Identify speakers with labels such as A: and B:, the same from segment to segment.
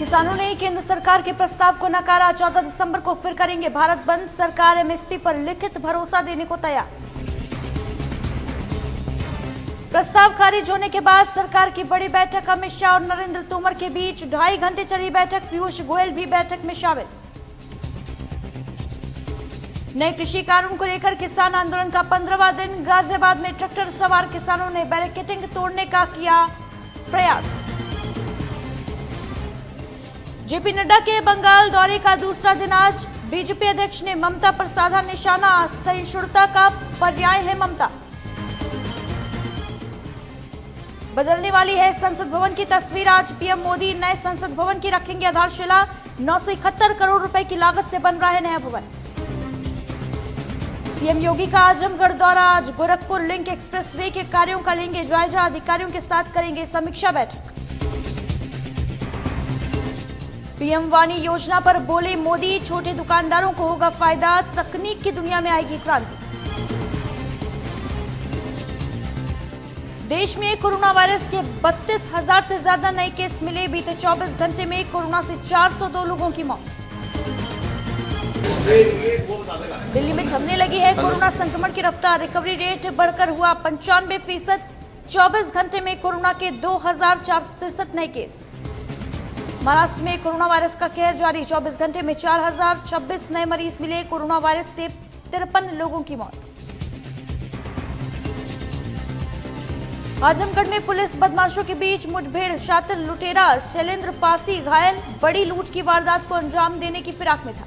A: किसानों ने केंद्र सरकार के प्रस्ताव को नकारा। 14 दिसंबर को फिर करेंगे भारत बंद। सरकार एमएसपी पर लिखित भरोसा देने को तैयार। प्रस्ताव खारिज होने के बाद सरकार की बड़ी बैठक। अमित शाह और नरेंद्र तोमर के बीच 2.5 घंटे चली बैठक। पीयूष गोयल भी बैठक में शामिल। नए कृषि कानून को लेकर किसान आंदोलन का 15वां दिन। गाजियाबाद में ट्रैक्टर सवार किसानों ने बैरिकेडिंग तोड़ने का किया प्रयास। जेपी नड्डा के बंगाल दौरे का दूसरा दिन आज। बीजेपी अध्यक्ष ने ममता पर साधा निशाना। सहिष्णुता का पर्याय है ममता। बदलने वाली है संसद भवन की तस्वीर। आज पीएम मोदी नए संसद भवन की रखेंगे आधारशिला। 971 करोड़ रुपए की लागत से बन रहा है नया भवन। सीएम योगी का आजमगढ़ दौरा। आज गोरखपुर लिंक एक्सप्रेसवे के कार्यों का लेंगे जायजा। अधिकारियों के साथ करेंगे समीक्षा बैठक। पीएम वाणी योजना पर बोले मोदी, छोटे दुकानदारों को होगा फायदा। तकनीक की दुनिया में आएगी क्रांति। देश में कोरोना वायरस के 32,000 से ज्यादा नए केस मिले। बीते 24 घंटे में कोरोना से 402 लोगों की मौत। दिल्ली में थमने लगी है कोरोना संक्रमण की रफ्तार। रिकवरी रेट बढ़कर हुआ 95%। 24 घंटे में कोरोना के 2,463 नए केस। महाराष्ट्र में कोरोना वायरस का कहर जारी। 24 घंटे में 4,026 नए मरीज मिले। कोरोना वायरस से 53 लोगों की मौत। आजमगढ़ में पुलिस बदमाशों के बीच मुठभेड़। शातिर लुटेरा शैलेंद्र पासी घायल। बड़ी लूट की वारदात को अंजाम देने की फिराक में था।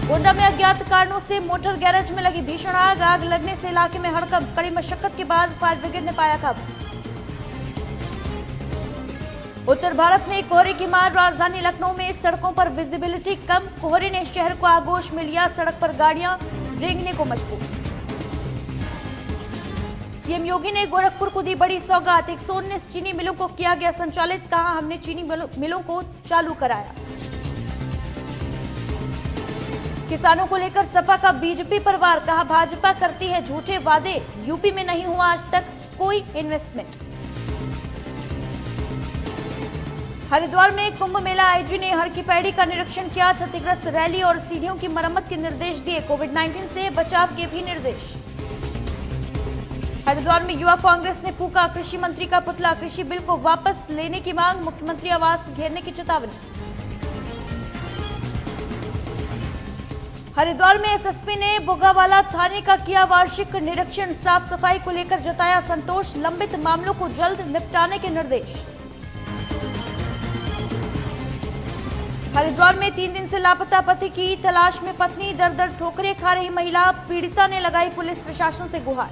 A: गोंडा में अज्ञात कारणों से मोटर गैरेज में लगी भीषण आग। आग लगने से इलाके में हड़कंप। कड़ी मशक्कत के बाद फायर ब्रिगेड ने पाया काबू। उत्तर भारत में कोहरे की मार। राजधानी लखनऊ में सड़कों पर विजिबिलिटी कम। कोहरे ने शहर को आगोश में लिया। सड़क पर गाड़ियां रेंगने को मजबूर। सीएम योगी ने गोरखपुर को दी बड़ी सौगात। 119 चीनी मिलों को किया गया संचालित। कहा, हमने चीनी मिलों को चालू कराया। किसानों को लेकर सपा का बीजेपी पर वार। कहा, भाजपा करती है झूठे वादे। यूपी में नहीं हुआ आज तक कोई इन्वेस्टमेंट। हरिद्वार में कुंभ मेला आईजी ने हर की पैड़ी का निरीक्षण किया। क्षतिग्रस्त रैली और सीढ़ियों की मरम्मत के निर्देश दिए। कोविड-19 से बचाव के भी निर्देश। हरिद्वार में युवा कांग्रेस ने फूका कृषि मंत्री का पुतला। कृषि बिल को वापस लेने की मांग। मुख्यमंत्री आवास घेरने की चेतावनी। हरिद्वार में एसएसपी ने बोगावाला थाने का किया वार्षिक निरीक्षण। साफ सफाई को लेकर जताया संतोष। लंबित मामलों को जल्द निपटाने के निर्देश। हरिद्वार में 3 दिन से लापता पति की तलाश में पत्नी। दर-दर ठोकरें खा रही महिला। पीड़िता ने लगाई पुलिस प्रशासन से गुहार।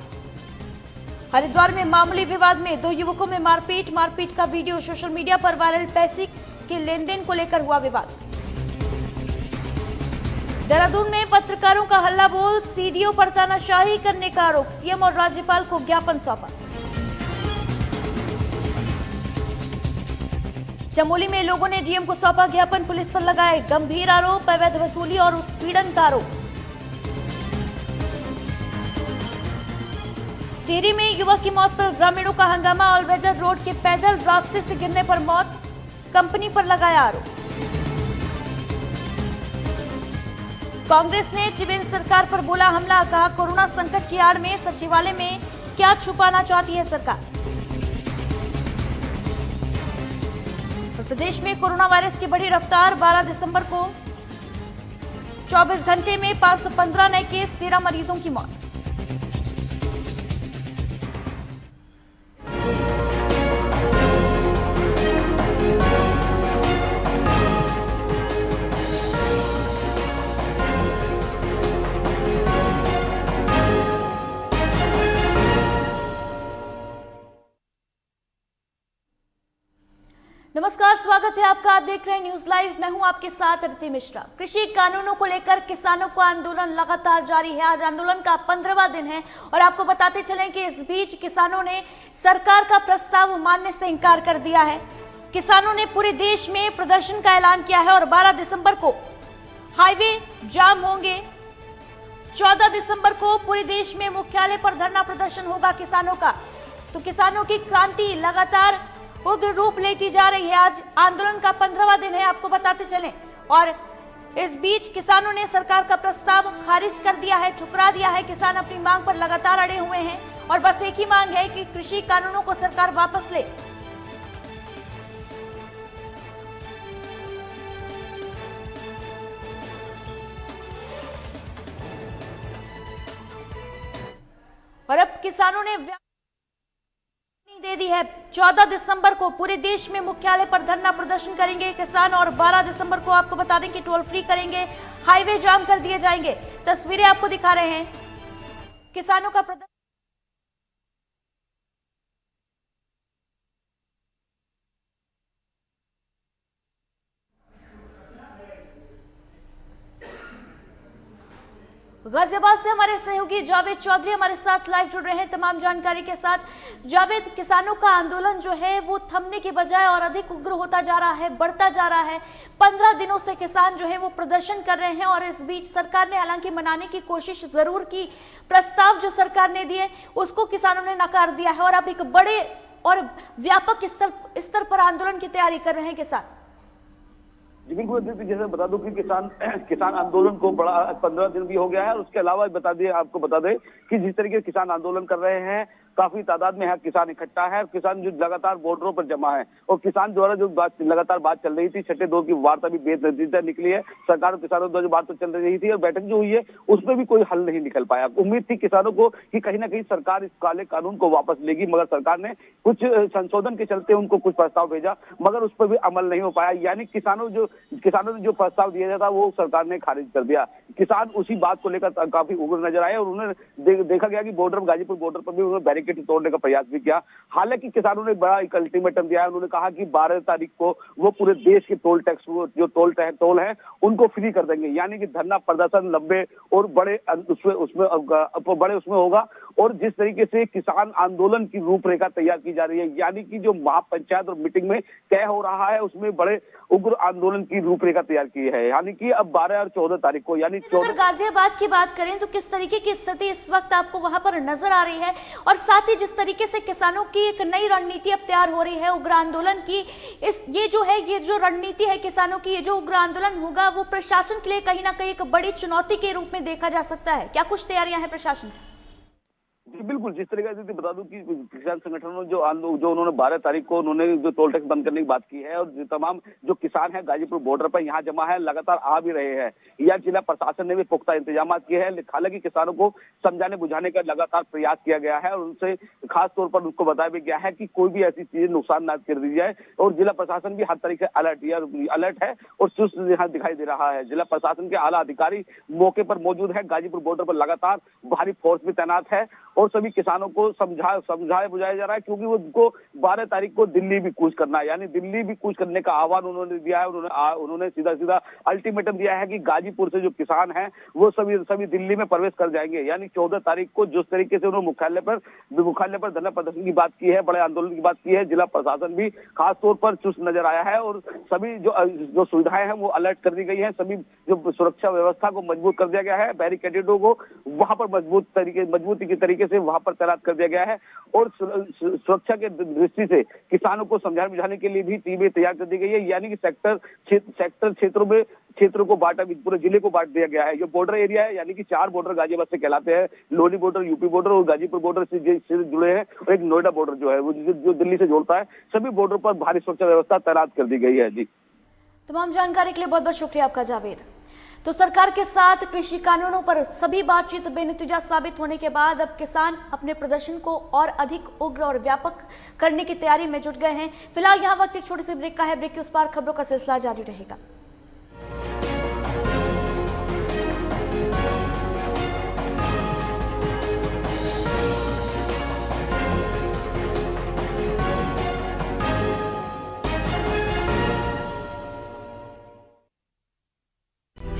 A: हरिद्वार में मामूली विवाद में 2 युवकों में मारपीट। मारपीट का वीडियो सोशल मीडिया पर वायरल। पैसे के लेन-देन को लेकर हुआ विवाद। देहरादून में पत्रकारों का हल्ला बोल। सीडीओ पर तानाशाही करने का आरोप। सीएम और राज्यपाल को ज्ञापन सौंपा। चमोली में लोगों ने डीएम को सौंपा ज्ञापन। पुलिस पर लगाए गंभीर आरोप। अवैध वसूली और उत्पीड़न का आरोप। टिहरी में युवक की मौत पर ग्रामीणों का हंगामा। ऑलवेदर रोड के पैदल रास्ते से गिरने पर मौत। कंपनी पर लगाया आरोप। कांग्रेस ने त्रिवेंद्र सरकार पर बोला हमला। कहा, कोरोना संकट की आड़ में सचिवालय में क्या छुपाना चाहती है सरकार। प्रदेश में कोरोना वायरस की बढ़ी रफ्तार। 12 दिसंबर को 24 घंटे में 515 नए केस। 13 मरीजों की मौत। नमस्कार, स्वागत है आपका। आप देख रहे हैं न्यूज लाइव। मैं हूं आपके साथ अदिति मिश्रा। कृषि कानूनों को लेकर किसानों का आंदोलन लगातार जारी है। आज आंदोलन का 15वां दिन है और आपको बताते चलें कि इस बीच किसानों ने सरकार का प्रस्ताव मानने से इंकार कर दिया है। किसानों ने पूरे देश में प्रदर्शन का ऐलान किया है और 12 दिसंबर को हाईवे जाम होंगे। 14 दिसंबर को पूरे देश में मुख्यालय पर धरना प्रदर्शन होगा किसानों का। तो किसानों की क्रांति लगातार उग्र रूप लेती जा रही है। आज आंदोलन का 15वां दिन है, आपको बताते चलें। और इस बीच किसानों ने सरकार का प्रस्ताव खारिज कर दिया है, ठुकरा दिया है। किसान अपनी मांग पर लगातार अड़े हुए हैं और बस एक ही मांग है कि कृषि कानूनों को सरकार वापस ले। और अब किसानों ने दे दी है। 14 दिसंबर को पूरे देश में मुख्यालय पर धरना प्रदर्शन करेंगे किसान और 12 दिसंबर को आपको बता दें कि टोल फ्री करेंगे, हाईवे जाम कर दिए जाएंगे। तस्वीरें आपको दिखा रहे हैं किसानों का प्रदर्शन। गाजियाबाद से हमारे सहयोगी जावेद चौधरी हमारे साथ लाइव जुड़ रहे हैं तमाम जानकारी के साथ। जावेद, किसानों का आंदोलन जो है वो थमने के बजाय और अधिक उग्र होता जा रहा है, बढ़ता जा रहा है। 15 दिनों से किसान जो है वो प्रदर्शन कर रहे हैं और इस बीच सरकार ने हालांकि मनाने की कोशिश जरूर की। प्रस्ताव जो सरकार ने दिए उसको किसानों ने नकार दिया है और अब एक बड़े और व्यापक स्तर पर आंदोलन की तैयारी कर रहे हैं किसान।
B: जी बिल्कुल, जैसे बता दूं कि किसान आंदोलन को बड़ा 15 दिन भी हो गया है। और उसके अलावा आपको बता दें कि जिस तरीके से किसान आंदोलन कर रहे हैं, काफी तादाद में किसान इकट्ठा है। किसान जो लगातार बॉर्डरों पर जमा है और किसान द्वारा जो लगातार बात चल रही थी, छठे दौर की वार्ता भी बेनतीजा निकली है। सरकार और किसानों द्वारा जो बात तो चल रही थी और बैठक जो हुई है उसमें भी कोई हल नहीं निकल पाया। उम्मीद थी किसानों को कि कहीं ना कहीं सरकार इस काले कानून को वापस लेगी, मगर सरकार ने कुछ संशोधन के चलते उनको कुछ प्रस्ताव भेजा, मगर उस पर भी अमल नहीं हो पाया। यानी किसानों ने जो प्रस्ताव दिया था वो सरकार ने खारिज कर दिया। किसान उसी बात को लेकर काफी उग्र नजर आए और उन्होंने देखा गया कि गाजीपुर बॉर्डर पर भी उन्होंने बैरिकेड तोड़ने का प्रयास भी किया। हालांकि किसानों ने बड़ा एक अल्टीमेटम दिया है। उन्होंने कहा कि 12 तारीख को वो पूरे देश के टोल टैक्स जो टोल है उनको फ्री कर देंगे। यानी कि धरना प्रदर्शन लंबे और बड़े उसमें होगा। और जिस तरीके से किसान आंदोलन की रूपरेखा तैयार की जा रही है, यानी कि जो महापंचायत और मीटिंग में तय हो रहा है उसमें बड़े उग्र आंदोलन की रूपरेखा तैयार की है। यानी कि अब 12 और 14 तारीख को, यानी
A: अगर गाजियाबाद की बात करें तो किस तरीके की स्थिति इस वक्त आपको वहां पर नजर आ रही है, और साथ ही जिस तरीके से किसानों की एक नई रणनीति अब तैयार हो रही है उग्र आंदोलन की, ये जो रणनीति है किसानों की, ये जो उग्र आंदोलन होगा वो प्रशासन के लिए कहीं ना कहीं एक बड़ी चुनौती के रूप में देखा जा सकता है। क्या कुछ तैयारियां हैं प्रशासन की?
B: जी बिल्कुल, जिस तरीके से बता दूं कि किसान संगठनों जो उन्होंने 12 तारीख को उन्होंने जो टोल टैक्स बंद करने की बात की है और तमाम जो किसान है गाजीपुर बॉर्डर पर यहाँ जमा है, लगातार आ भी रहे हैं। या जिला प्रशासन ने भी पुख्ता इंतजाम किए हैं। हालांकि किसानों को समझाने बुझाने का लगातार प्रयास किया गया है और उनसे खास तौर पर उनको बताया भी गया है कि कोई भी ऐसी चीजें नुकसान न कर दी जाए। और जिला प्रशासन भी हर तरीके से अलर्ट है और चुस्त यहाँ दिखाई दे रहा है। जिला प्रशासन के आला अधिकारी मौके पर मौजूद है। गाजीपुर बॉर्डर पर लगातार भारी फोर्स भी तैनात है और सभी किसानों को समझाया बुझाया जा रहा है, क्योंकि वो उनको 12 तारीख को दिल्ली भी कूच करना है। यानी दिल्ली भी कूच करने का आह्वान उन्होंने दिया है। उन्होंने सीधा अल्टीमेटम दिया है कि गाजीपुर से जो किसान हैं वो सभी दिल्ली में प्रवेश कर जाएंगे। यानी 14 तारीख को जिस तरीके से उन्होंने मुख्यालय पर धरना प्रदर्शन की बात की है, बड़े आंदोलन की बात की है, जिला प्रशासन भी खास तौर पर चुस्त नजर आया है और सभी जो सुविधाएं हैं वो अलर्ट कर दी गई है। सभी जो सुरक्षा व्यवस्था को मजबूत कर दिया गया है। बैरिकेडों को वहां पर मजबूती के तरीके से वहां पर तैनात कर दिया गया है और सुरक्षा के दृष्टि से किसानों को समझाने बुझाने के लिए भी टीमें तैयार कर दी गई है। यानी कि क्षेत्रों को पूरे जिले को बांट दिया गया है। जो बॉर्डर एरिया है, यानी कि 4 बॉर्डर गाजियाबाद से कहलाते हैं, लोनी बॉर्डर, यूपी बॉर्डर और गाजीपुर बॉर्डर से जुड़े हैं, और एक नोएडा बॉर्डर जो है वो जो दिल्ली से जोड़ता है। सभी बॉर्डर पर भारी सुरक्षा व्यवस्था तैनात कर दी गई है। जी,
A: तमाम जानकारी के लिए बहुत बहुत शुक्रिया आपका जावेद। तो सरकार के साथ कृषि कानूनों पर सभी बातचीत बेनतीजा साबित होने के बाद अब किसान अपने प्रदर्शन को और अधिक उग्र और व्यापक करने की तैयारी में जुट गए हैं। फिलहाल यहाँ वक्त एक छोटे से ब्रेक का है। ब्रेक के उस पार खबरों का सिलसिला जारी रहेगा।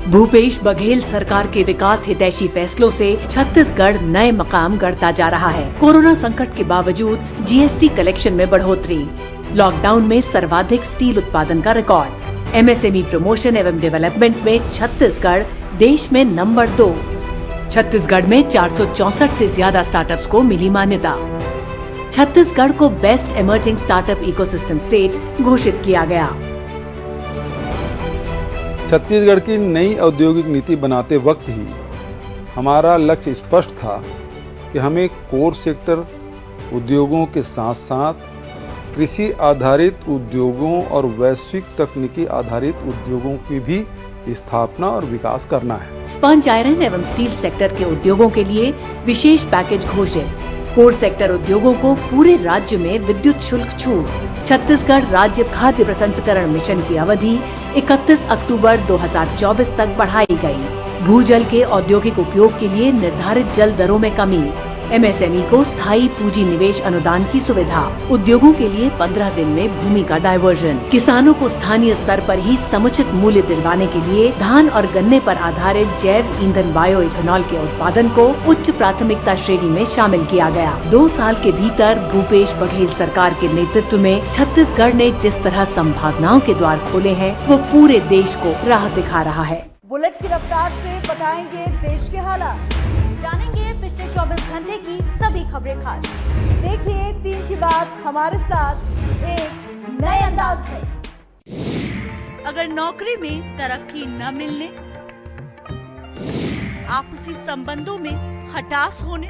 C: भूपेश बघेल सरकार के विकास हितैषी फैसलों से छत्तीसगढ़ नए मकाम गढ़ता जा रहा है। कोरोना संकट के बावजूद जीएसटी कलेक्शन में बढ़ोतरी, लॉकडाउन में सर्वाधिक स्टील उत्पादन का रिकॉर्ड, एमएसएमई प्रमोशन एवं डेवलपमेंट में छत्तीसगढ़ देश में नंबर 2। छत्तीसगढ़ में 464 से ज्यादा स्टार्टअप्स को मिली मान्यता। छत्तीसगढ़ को best emerging startup ecosystem state घोषित किया गया।
D: छत्तीसगढ़ की नई औद्योगिक नीति बनाते वक्त ही हमारा लक्ष्य स्पष्ट था कि हमें कोर सेक्टर उद्योगों के साथ साथ कृषि आधारित उद्योगों और वैश्विक तकनीकी आधारित उद्योगों की भी स्थापना और विकास करना है।
C: स्पंज आयरन एवं स्टील सेक्टर के उद्योगों के लिए विशेष पैकेज घोषित। कोर सेक्टर उद्योगों को पूरे राज्य में विद्युत शुल्क छूट। छत्तीसगढ़ राज्य खाद्य प्रसंस्करण मिशन की अवधि 31 अक्टूबर 2024 तक बढ़ाई गई। भूजल के औद्योगिक उपयोग के लिए निर्धारित जल दरों में कमी। एमएसएमई को स्थायी पूंजी निवेश अनुदान की सुविधा। उद्योगों के लिए 15 दिन में भूमि का डायवर्जन। किसानों को स्थानीय स्तर पर ही समुचित मूल्य दिलवाने के लिए धान और गन्ने पर आधारित जैव ईंधन बायो इथेनॉल के उत्पादन को उच्च प्राथमिकता श्रेणी में शामिल किया गया। 2 साल के भीतर भूपेश बघेल सरकार के नेतृत्व में छत्तीसगढ़ ने जिस तरह संभावनाओं के द्वार खोले हैं, वो पूरे देश को राह दिखा रहा है।
E: बुलेट की रफ्तार से बताएंगे देश के हालात,
A: जानेंगे पिछले 24 घंटे की सभी खबरें खास।
E: देखिए 3 की बात हमारे साथ एक नए अंदाज में।
F: अगर नौकरी में तरक्की न मिलने, आपसी संबंधों में खटास होने,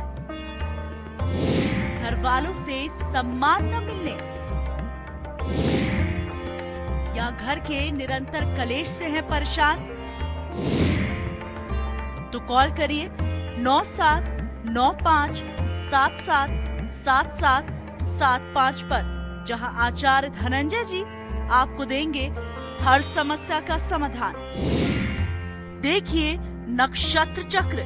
F: घर वालों से सम्मान न मिलने या घर के निरंतर कलेश से हैं परेशान, तो कॉल करिए 9795777775 पर, जहां आचार्य धनंजय जी आपको देंगे हर समस्या का समाधान। देखिए नक्षत्र चक्र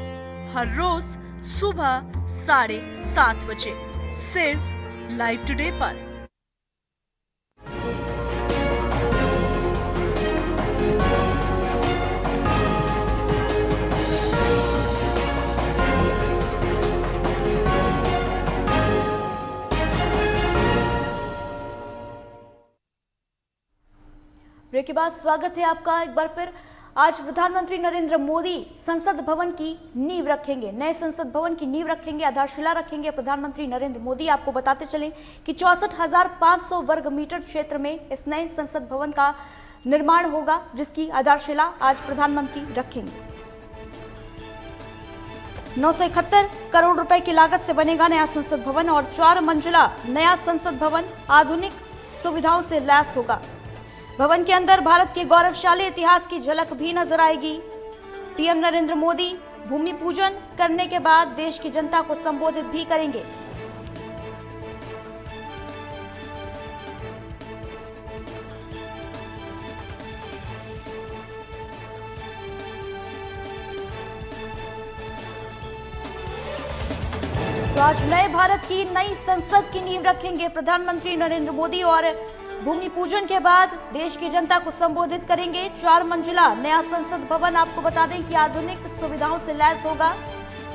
F: हर रोज सुबह 7:30 बजे सिर्फ लाइव टुडे पर।
A: ब्रेक के बाद स्वागत है आपका एक बार फिर। आज प्रधानमंत्री नरेंद्र मोदी संसद भवन की नींव रखेंगे, नए संसद भवन की नींव रखेंगे, आधारशिला रखेंगे प्रधानमंत्री नरेंद्र मोदी। आपको बताते चलें कि 64,500 वर्ग मीटर क्षेत्र में इस नए संसद भवन का निर्माण होगा, जिसकी आधारशिला आज प्रधानमंत्री रखेंगे। 971 करोड़ रुपए की लागत से बनेगा नया संसद भवन और 4 मंजिला नया संसद भवन आधुनिक सुविधाओं से लैस होगा। भवन के अंदर भारत के गौरवशाली इतिहास की झलक भी नजर आएगी। पीएम नरेंद्र मोदी भूमि पूजन करने के बाद देश की जनता को संबोधित भी करेंगे। तो आज नए भारत की नई संसद की नींव रखेंगे प्रधानमंत्री नरेंद्र मोदी और भूमि पूजन के बाद देश की जनता को संबोधित करेंगे। 4 मंजिला नया संसद भवन आपको बता दें कि आधुनिक सुविधाओं से लैस होगा,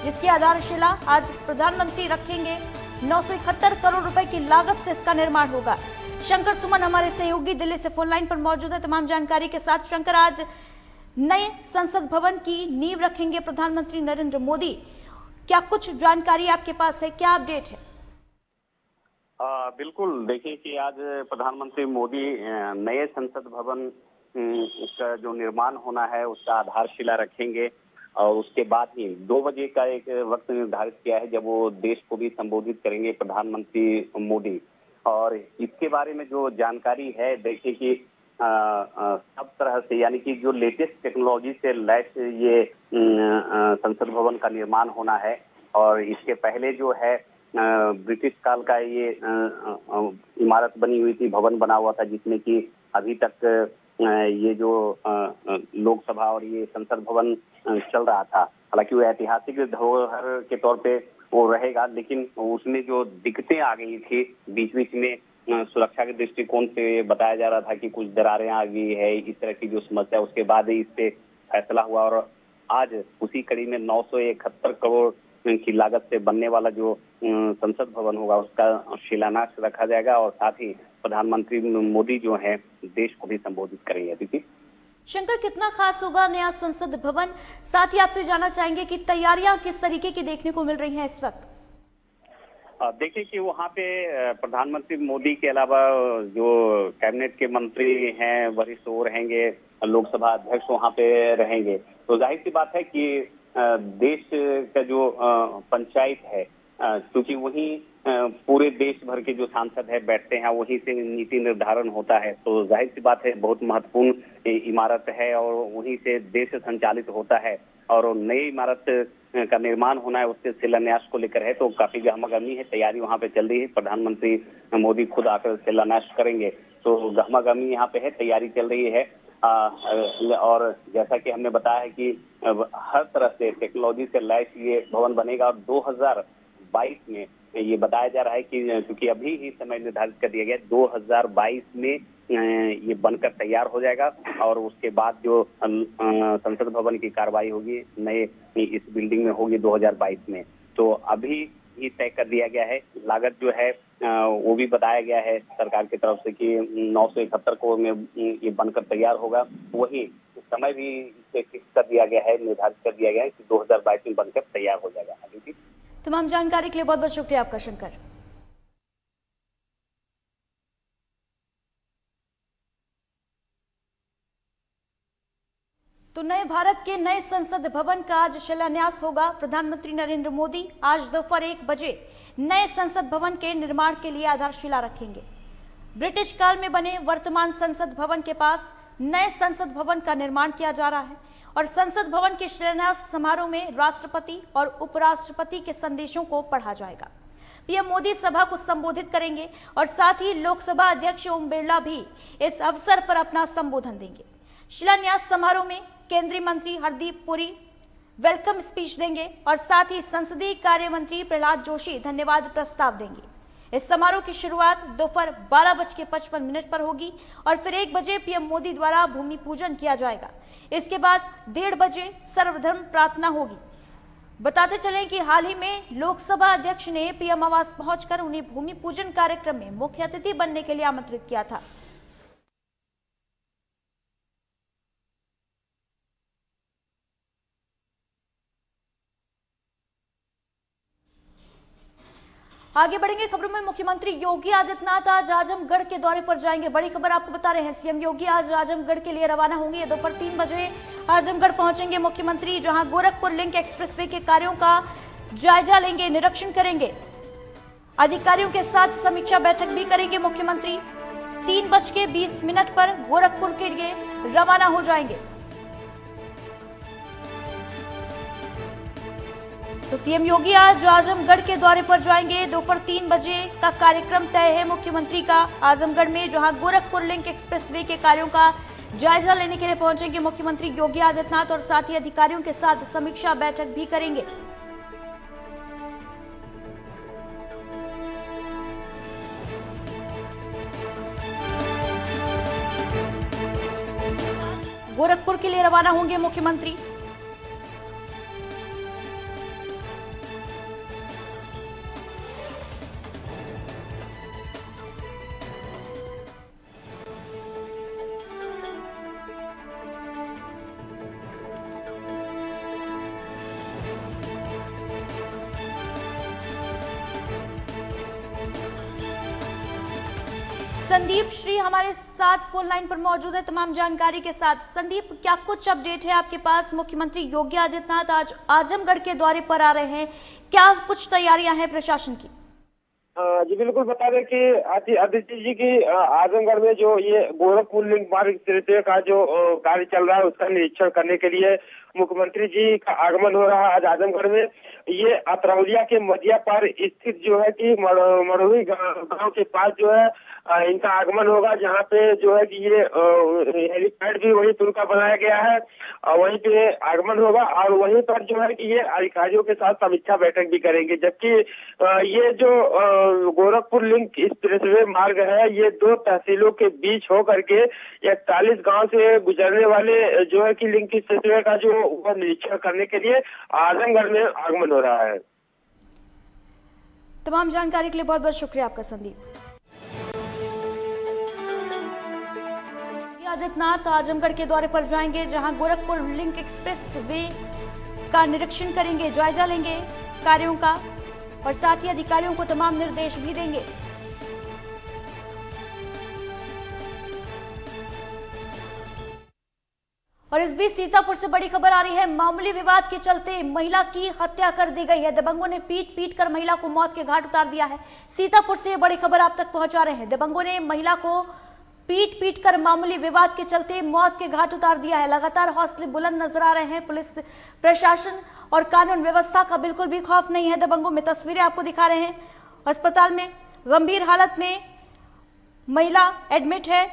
A: जिसकी आधारशिला आज प्रधानमंत्री रखेंगे। 971 करोड़ रुपए की लागत से इसका निर्माण होगा। शंकर सुमन हमारे सहयोगी दिल्ली से फोन लाइन पर मौजूद है तमाम जानकारी के साथ। शंकर, आज नए संसद भवन की नींव रखेंगे प्रधानमंत्री नरेंद्र मोदी, क्या कुछ जानकारी आपके पास है, क्या अपडेट है?
B: बिल्कुल, देखिए कि आज प्रधानमंत्री मोदी नए संसद भवन का जो निर्माण होना है उसका आधारशिला रखेंगे और उसके बाद ही 2 बजे का एक वक्त निर्धारित किया है जब वो देश को भी संबोधित करेंगे प्रधानमंत्री मोदी। और इसके बारे में जो जानकारी है, देखिए कि सब तरह से, यानी कि जो लेटेस्ट टेक्नोलॉजी से लैस ये संसद भवन का निर्माण होना है। और इसके पहले जो है ब्रिटिश काल का ये इमारत बनी हुई थी, भवन बना हुआ था, जिसमें कि अभी तक ये जो लोकसभा और ये संसद भवन चल रहा था। हालांकि वो ऐतिहासिक धरोहर के तौर पे वो रहेगा, लेकिन उसमें जो दिक्कतें आ गई थी बीच बीच में सुरक्षा के दृष्टिकोण से बताया जा रहा था कि कुछ दरारें आ गई है, इस तरह की जो समस्या, उसके बाद ही इस पे फैसला हुआ। और आज उसी कड़ी में 971 करोड़ की लागत से बनने वाला जो संसद भवन होगा उसका शिलान्यास रखा जाएगा और साथ ही प्रधानमंत्री मोदी जो हैं देश को भी संबोधित करेंगे। दीदी
A: शंकर, कितना खास होगा नया संसद भवन? साथ ही आपसे जानना चाहेंगे कि तैयारियां किस तरीके की देखने को मिल रही हैं इस वक्त?
G: देखिए कि वहाँ पे प्रधानमंत्री मोदी के अलावा जो कैबिनेट के मंत्री हैं वरिष्ठ वो रहेंगे, लोकसभा अध्यक्ष वहाँ पे रहेंगे। तो जाहिर सी बात है कि देश का जो पंचायत है, क्योंकि वहीं पूरे देश भर के जो सांसद है बैठते हैं, वहीं से नीति निर्धारण होता है। तो जाहिर सी बात है बहुत महत्वपूर्ण इमारत है और वहीं से देश संचालित होता है और नई इमारत का निर्माण होना है, उसके शिलान्यास को लेकर है। तो काफी गहमागहमी है, तैयारी वहाँ पे चल रही है। प्रधानमंत्री मोदी खुद आकर शिलान्यास करेंगे, तो गहमागहमी यहाँ पे है, तैयारी चल रही है। और जैसा कि हमने बताया है कि हर तरह से टेक्नोलॉजी से लैस ये भवन बनेगा और 2022 में ये बताया जा रहा है कि क्योंकि अभी ही समय निर्धारित कर दिया गया, 2022 में ये बनकर तैयार हो जाएगा और उसके बाद जो संसद भवन की कार्रवाई होगी नए इस बिल्डिंग में होगी 2022 में। तो अभी ही तय कर दिया गया है। लागत जो है वो भी बताया गया है सरकार की तरफ से कि 971 करोड़ में ये बनकर तैयार होगा। वही समय भी इसे फिक्स कर दिया गया है, निर्धारित कर दिया गया है कि 2022 में बनकर तैयार हो जाएगा।
A: तमाम जानकारी के लिए बहुत बहुत शुक्रिया आपका शंकर। तो नए भारत के नए संसद भवन का आज शिलान्यास होगा। प्रधानमंत्री नरेंद्र मोदी आज दोपहर 1 बजे नए संसद भवन के निर्माण के लिए आधारशिला रखेंगे। ब्रिटिश काल में बने वर्तमान संसद भवन के पास नए संसद भवन का निर्माण किया जा रहा है और संसद भवन के शिलान्यास समारोह में राष्ट्रपति और उपराष्ट्रपति के संदेशों को पढ़ा जाएगा। पीएम मोदी सभा को संबोधित करेंगे और साथ ही लोकसभा अध्यक्ष ओम बिरला भी इस अवसर पर अपना संबोधन देंगे। शिलान्यास समारोह में केंद्रीय मंत्री हरदीप पुरी वेलकम स्पीच देंगे और साथ ही संसदीय कार्य मंत्री प्रहलाद जोशी धन्यवाद प्रस्ताव देंगे। इस समारोह की शुरुआत दोपहर 12:55 पर होगी और फिर 1 बजे पीएम मोदी द्वारा भूमि पूजन किया जाएगा। इसके बाद 1:30 बजे सर्वधर्म प्रार्थना होगी। बताते चलें कि हाल ही में लोकसभा अध्यक्ष ने पीएम आवास पहुंचकर उन्हें भूमि पूजन कार्यक्रम में मुख्य अतिथि बनने के लिए आमंत्रित किया था। आगे बढ़ेंगे खबरों में। मुख्यमंत्री योगी आदित्यनाथ आज आजमगढ़ के दौरे पर जाएंगे। बड़ी खबर आपको बता रहे हैं, सीएम योगी आज आजमगढ़ के लिए रवाना होंगे। दोपहर 3 बजे आजमगढ़ पहुंचेंगे मुख्यमंत्री, जहां गोरखपुर लिंक एक्सप्रेसवे के कार्यों का जायजा लेंगे, निरीक्षण करेंगे। अधिकारियों के साथ समीक्षा बैठक भी करेंगे मुख्यमंत्री। 3:20 पर गोरखपुर के लिए रवाना हो जाएंगे। तो सीएम योगी आज आजमगढ़ के दौरे पर जाएंगे। दोपहर 3 बजे का कार्यक्रम तय है मुख्यमंत्री का आजमगढ़ में, जहां गोरखपुर लिंक एक्सप्रेसवे के कार्यों का जायजा लेने के लिए पहुंचेंगे मुख्यमंत्री योगी आदित्यनाथ और साथ ही अधिकारियों के साथ समीक्षा बैठक भी करेंगे। गोरखपुर के लिए रवाना होंगे मुख्यमंत्री। संदीप श्री हमारे साथ फोन लाइन पर मौजूद है तमाम जानकारी के साथ। संदीप, क्या कुछ अपडेट है आपके पास? मुख्यमंत्री योगी आदित्यनाथ आज आजमगढ़ के दौरे पर आ रहे हैं, क्या कुछ तैयारियां हैं प्रशासन की?
H: जी बिल्कुल, बता दें कि आदित्य जी की आजमगढ़ में जो ये गोरखपुर लिंक मार्ग का जो कार्य चल रहा है उसका निरीक्षण करने के लिए मुख्यमंत्री जी का आगमन हो रहा है आज आजमगढ़ में। ये अतरौलिया के मदिया पर स्थित जो है कि मड़ोही गांव के पास जो है इनका आगमन होगा, जहां पे जो है कि ये हेलीपैड भी वहीं पुल का बनाया गया है और वहीं पे आगमन होगा और वहीं पर जो है कि ये अधिकारियों के साथ समीक्षा बैठक भी करेंगे। जबकि ये जो गोरखपुर लिंक एक्सप्रेसवे मार्ग है ये 2 तहसीलों के बीच होकर के 41 गांव से गुजरने वाले जो है कि लिंक एक्सप्रेसवे का जो निरीक्षण करने के लिए आजमगढ़ में आगमन हो रहा है।
A: तमाम जानकारी के लिए बहुत बहुत शुक्रिया आपका संदीप। आदित्यनाथ आजमगढ़ के दौरे पर जाएंगे, जहां गोरखपुर लिंक एक्सप्रेस वे का निरीक्षण करेंगे, जायजा लेंगे कार्यों का। और साथ ही अधिकारियों को तमाम निर्देश भी देंगे। और इस बीच सीतापुर से बड़ी खबर आ रही है। मामूली विवाद के चलते महिला की हत्या कर दी गई है। दबंगों ने पीट कर महिला को मौत के घाट उतार दिया है। सीतापुर से बड़ी खबर आप तक पहुंचा रहे हैं। दबंगों ने महिला को पीट कर मामूली विवाद के चलते मौत के घाट उतार दिया है। लगातार हौसले बुलंद नजर आ रहे हैं। पुलिस प्रशासन और कानून व्यवस्था का बिल्कुल भी खौफ नहीं है दबंगों में। तस्वीरें आपको दिखा रहे हैं। अस्पताल में गंभीर हालत में महिला एडमिट है।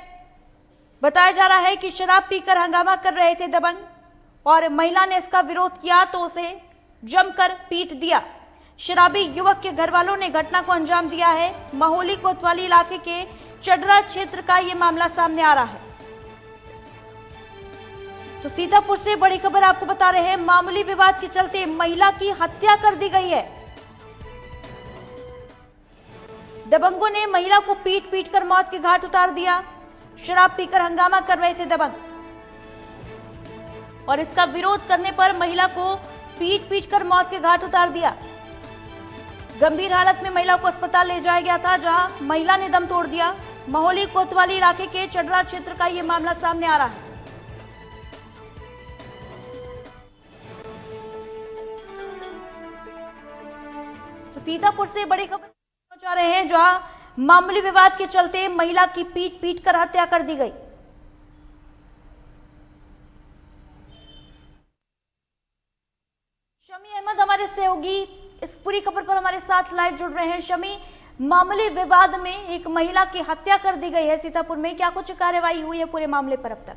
A: बताया जा रहा है कि शराब पीकर हंगामा कर रहे थे दबंग और महिला ने इसका विरोध किया तो उसे जमकर पीट दिया। शराबी युवक के घर वालों ने घटना को अंजाम दिया है। महोली कोतवाली इलाके के चडरा क्षेत्र का यह मामला सामने आ रहा है। तो सीतापुर से बड़ी खबर आपको बता रहे हैं। मामूली विवाद के चलते महिला की हत्या कर दी गई है। दबंगों ने महिला को पीट कर मौत के घाट उतार दिया। शराब पीकर हंगामा कर रहे थे दबंग और इसका विरोध करने पर महिला को पीट कर मौत के घाट उतार दिया। गंभीर हालत में महिला को अस्पताल ले जाया गया था, जहां महिला ने दम तोड़ दिया। महोली कोतवाली इलाके के चडरा क्षेत्र का यह मामला सामने आ रहा है। तो सीतापुर से बड़ी खबर पहुंचा रहे हैं, जहां मामूली विवाद के चलते महिला की पीट कर हत्या कर दी गई। शमी अहमद हमारे सहयोगी इस पूरी खबर पर हमारे साथ लाइव जुड़ रहे हैं। शमी, मामूली विवाद में एक महिला की हत्या कर दी गई है सीतापुर में, क्या कुछ कार्रवाई हुई है पूरे मामले पर अब तक?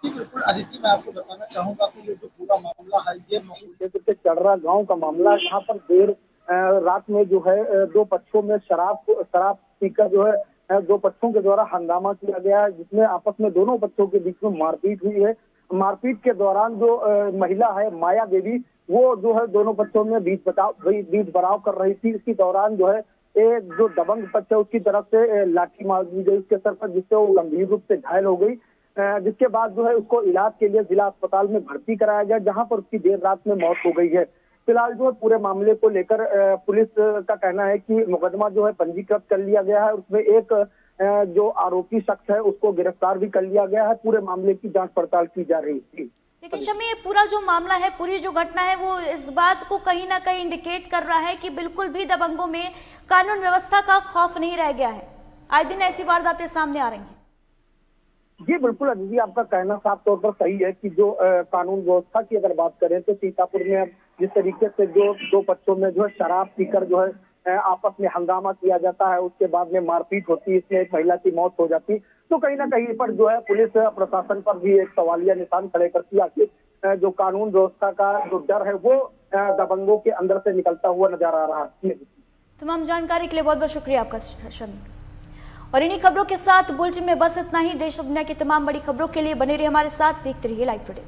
I: बिल्कुल अदिति, मैं आपको बताना चाहूंगा कि ये जो पूरा मामला है ये
H: क्षेत्र के चडरा गांव का मामला है, जहाँ पर देर रात में जो है दो पक्षों में शराब पीकर जो है दो पक्षों के द्वारा हंगामा किया गया है, जिसमें आपस में दोनों पक्षों के बीच में मारपीट हुई है। मारपीट के दौरान जो महिला है माया देवी, वो जो है दोनों पक्षों में बीच बराव कर रही थी। इसी दौरान जो है एक जो दबंग पक्ष है उसकी तरफ से लाठी मार दी गई उसके सर पर, जिससे वो गंभीर रूप से घायल हो गई। जिसके बाद जो है उसको इलाज के लिए जिला अस्पताल में भर्ती कराया गया, जहां पर उसकी देर रात में मौत हो गई है। फिलहाल जो है पूरे मामले को लेकर पुलिस का कहना है कि मुकदमा जो है पंजीकृत कर लिया गया है। उसमें एक जो आरोपी शख्स है उसको गिरफ्तार भी कर लिया गया है। पूरे मामले की जांच पड़ताल की जा रही थी।
A: लेकिन शमी, ये पूरा जो मामला है, पूरी जो घटना है, वो इस बात को कहीं ना कहीं इंडिकेट कर रहा है कि बिल्कुल भी दबंगों में कानून व्यवस्था का खौफ नहीं रह गया है। आए दिन ऐसी वारदातें सामने आ रही हैं।
H: जी बिल्कुल अदिति, आपका कहना साफ तौर पर सही है कि जो कानून व्यवस्था की अगर बात करें तो सीतापुर में जिस तरीके से जो दो पक्षों में जो है शराब पीकर जो है आपस में हंगामा किया जाता है, उसके बाद में मारपीट होती है, इसमें एक महिला की मौत हो जाती, तो कहीं ना कहीं पर जो है पुलिस प्रशासन पर भी एक सवालिया निशान खड़े करती है कि जो कानून व्यवस्था का जो डर है वो दबंगों के अंदर से निकलता हुआ नजर आ रहा है।
A: तमाम जानकारी के लिए बहुत बहुत शुक्रिया आपका शमी। और इन्हीं खबरों के साथ बुलेटिन में बस इतना ही। देश और दुनिया की तमाम बड़ी खबरों के लिए बने रहिए हमारे साथ, देखते रहिए लाइव टुडे।